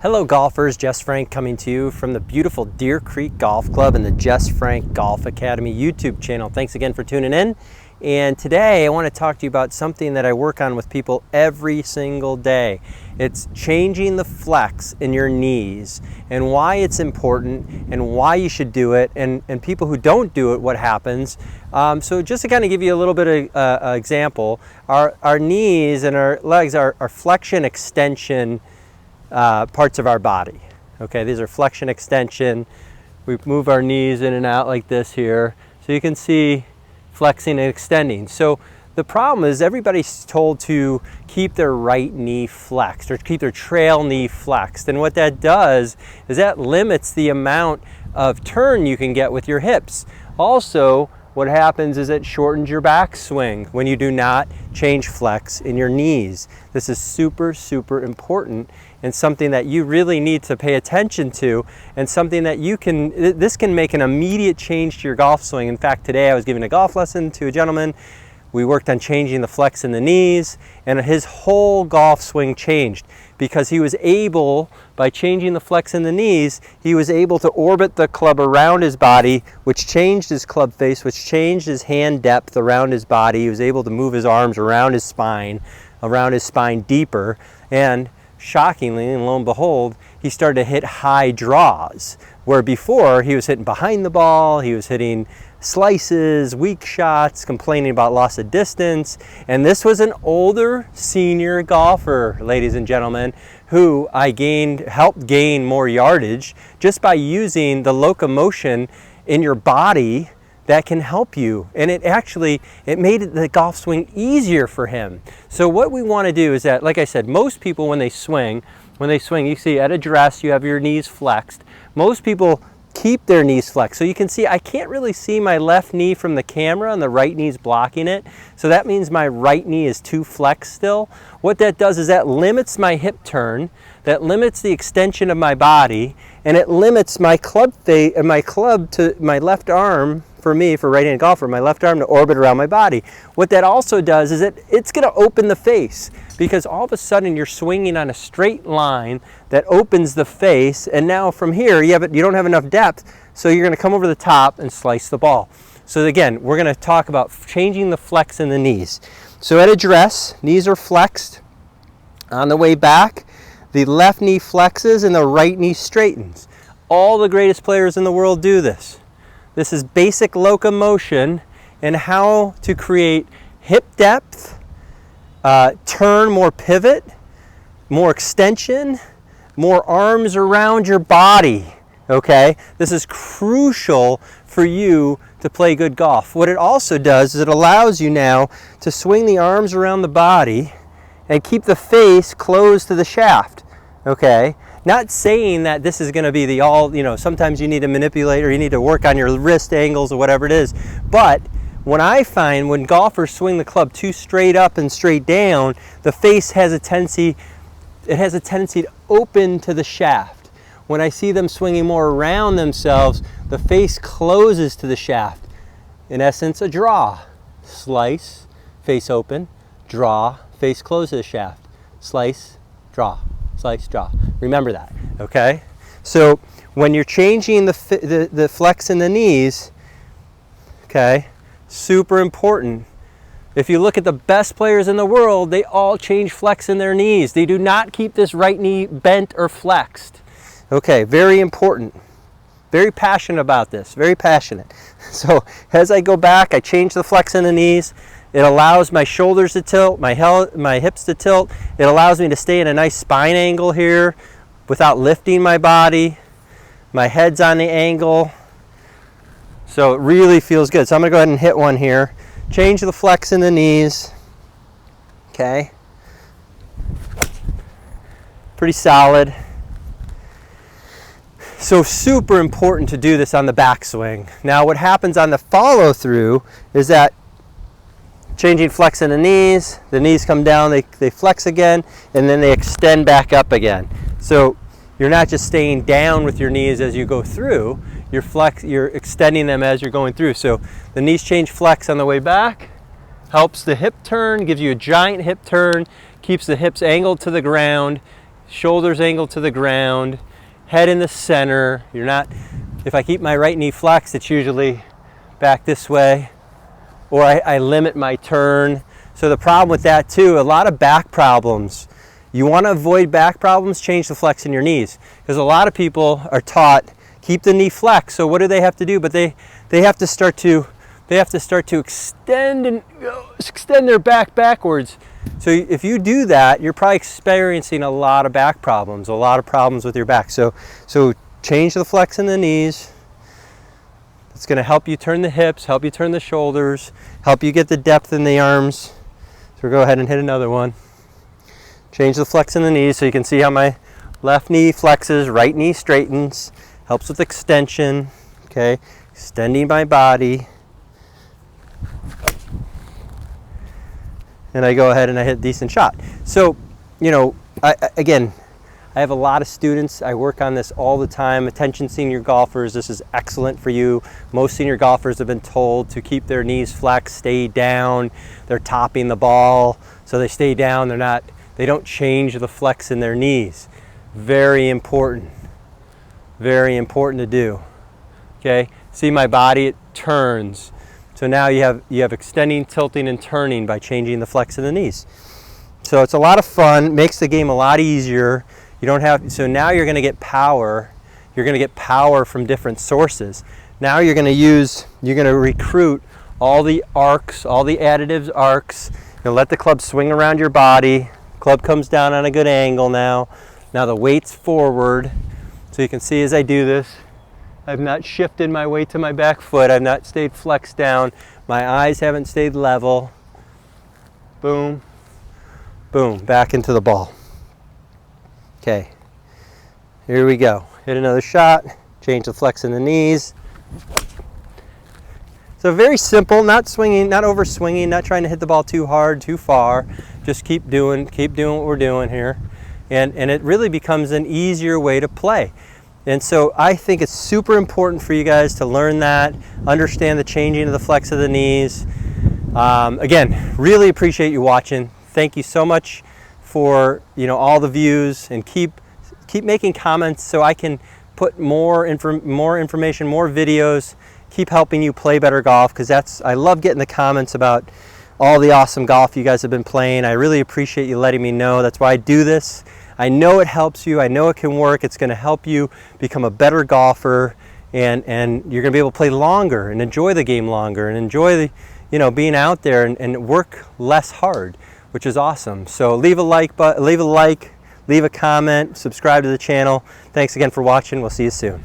Hello golfers, Jess Frank coming to you from the beautiful Deer Creek Golf Club and the Jess Frank Golf Academy YouTube channel. Thanks again for tuning in. And today I want to talk to you about something that I work on with people every single day. It's changing the flex in your knees and why it's important and why you should do it, and people who don't do it, what happens. So just to kind of give you a little bit of example, our knees and our legs are flexion extension parts of our body. Okay, these are flexion extension. We move our knees in and out like this here. So you can see flexing and extending. So the problem is everybody's told to keep their right knee flexed or keep their trail knee flexed. And what that does is that limits the amount of turn you can get with your hips. Also, what happens is it shortens your backswing when you do not change flex in your knees. This is super, super important and something that you really need to pay attention to, and something that this can make an immediate change to your golf swing. In fact, today I was giving a golf lesson to a gentleman. We worked on changing the flex in the knees, and his whole golf swing changed because he was able, by changing the flex in the knees, he was able to orbit the club around his body, which changed his club face, which changed his hand depth around his body. He was able to move his arms around his spine deeper, and shockingly, and lo and behold, he started to hit high draws, where before he was hitting behind the ball, he was hitting slices, weak shots, complaining about loss of distance. And this was an older senior golfer, ladies and gentlemen, who I helped gain more yardage just by using the locomotion in your body that can help you. And it made the golf swing easier for him. So what we want to do is that, like I said, most people when they swing, you see at a dress, you have your knees flexed. Most people keep their knees flexed. So you can see I can't really see my left knee from the camera, and the right knee's blocking it. So that means my right knee is too flexed still. What that does is that limits my hip turn, that limits the extension of my body, and it limits my club to my left arm. For me, for right-handed golfer, my left arm to orbit around my body. What that also does is it's going to open the face, because all of a sudden you're swinging on a straight line that opens the face, and now from here you don't have enough depth, so you're going to come over the top and slice the ball. So again, we're going to talk about changing the flex in the knees. So at address, knees are flexed. On the way back, the left knee flexes and the right knee straightens. All the greatest players in the world do this. This is basic locomotion and how to create hip depth, turn, more pivot, more extension, more arms around your body, okay? This is crucial for you to play good golf. What it also does is it allows you now to swing the arms around the body and keep the face closed to the shaft, okay? Not saying that this is going to be sometimes you need to manipulate or you need to work on your wrist angles or whatever it is. But when I find when golfers swing the club too straight up and straight down, the face has a tendency to open to the shaft. When I see them swinging more around themselves, the face closes to the shaft. In essence, a draw. Slice, face open, draw, face close to the shaft. Slice, draw. Slice, draw. Remember that, okay? So when you're changing the flex in the knees, okay, super important. If you look at the best players in the world, they all change flex in their knees. They do not keep this right knee bent or flexed. Okay, very important. Very passionate about this, very passionate. So as I go back, I change the flex in the knees. It allows my shoulders to tilt, my hips to tilt. It allows me to stay in a nice spine angle here without lifting my body. My head's on the angle. So it really feels good. So I'm going to go ahead and hit one here. Change the flex in the knees. Okay. Pretty solid. So super important to do this on the backswing. Now what happens on the follow through is that changing flex in the knees come down, they flex again, and then they extend back up again. So you're not just staying down with your knees as you go through, you're extending them as you're going through. So the knees change flex on the way back, helps the hip turn, gives you a giant hip turn, keeps the hips angled to the ground, shoulders angled to the ground, head in the center. You're not, if I keep my right knee flexed, it's usually back this way, or I limit my turn. So the problem with that too, a lot of back problems. You want to avoid back problems, change the flex in your knees. Because a lot of people are taught, keep the knee flexed. So what do they have to do? But they have to start to extend their back backwards. So if you do that, you're probably experiencing a lot of back problems, a lot of problems with your back. So change the flex in the knees. It's going to help you turn the hips, help you turn the shoulders, help you get the depth in the arms. So go ahead and hit another one. Change the flex in the knees so you can see how my left knee flexes, right knee straightens, helps with extension, okay? Extending my body. And I go ahead and I hit a decent shot. So, you know, again, I have a lot of students. I work on this all the time. Attention senior golfers, this is excellent for you. Most senior golfers have been told to keep their knees flexed, stay down. They're topping the ball, so they stay down. They don't change the flex in their knees. Very important to do. Okay, see my body, it turns. So now you have extending, tilting, and turning by changing the flex in the knees. So it's a lot of fun, makes the game a lot easier. You don't have, so now you're going to get power. You're going to get power from different sources. Now you're going to recruit all the arcs, all the additives arcs. You'll let the club swing around your body. Club comes down on a good angle now. Now the weight's forward. So you can see as I do this, I've not shifted my weight to my back foot. I've not stayed flexed down. My eyes haven't stayed level. Boom, boom, back into the ball. Okay, here we go. Hit another shot, change the flex in the knees. So very simple, not swinging, not over swinging, not trying to hit the ball too hard, too far. Just keep doing what we're doing here. And it really becomes an easier way to play. And so I think it's super important for you guys to learn that, understand the changing of the flex of the knees. Again, really appreciate you watching. Thank you so much for all the views, and keep making comments so I can put more information, more videos, keep helping you play better golf, because I love getting the comments about all the awesome golf you guys have been playing. I really appreciate you letting me know. That's why I do this. I know it helps you. I know it can work. It's going to help you become a better golfer, and you're going to be able to play longer and enjoy the game longer and enjoy the, being out there and work less hard, which is awesome. So leave a like, leave a comment, subscribe to the channel. Thanks again for watching. We'll see you soon.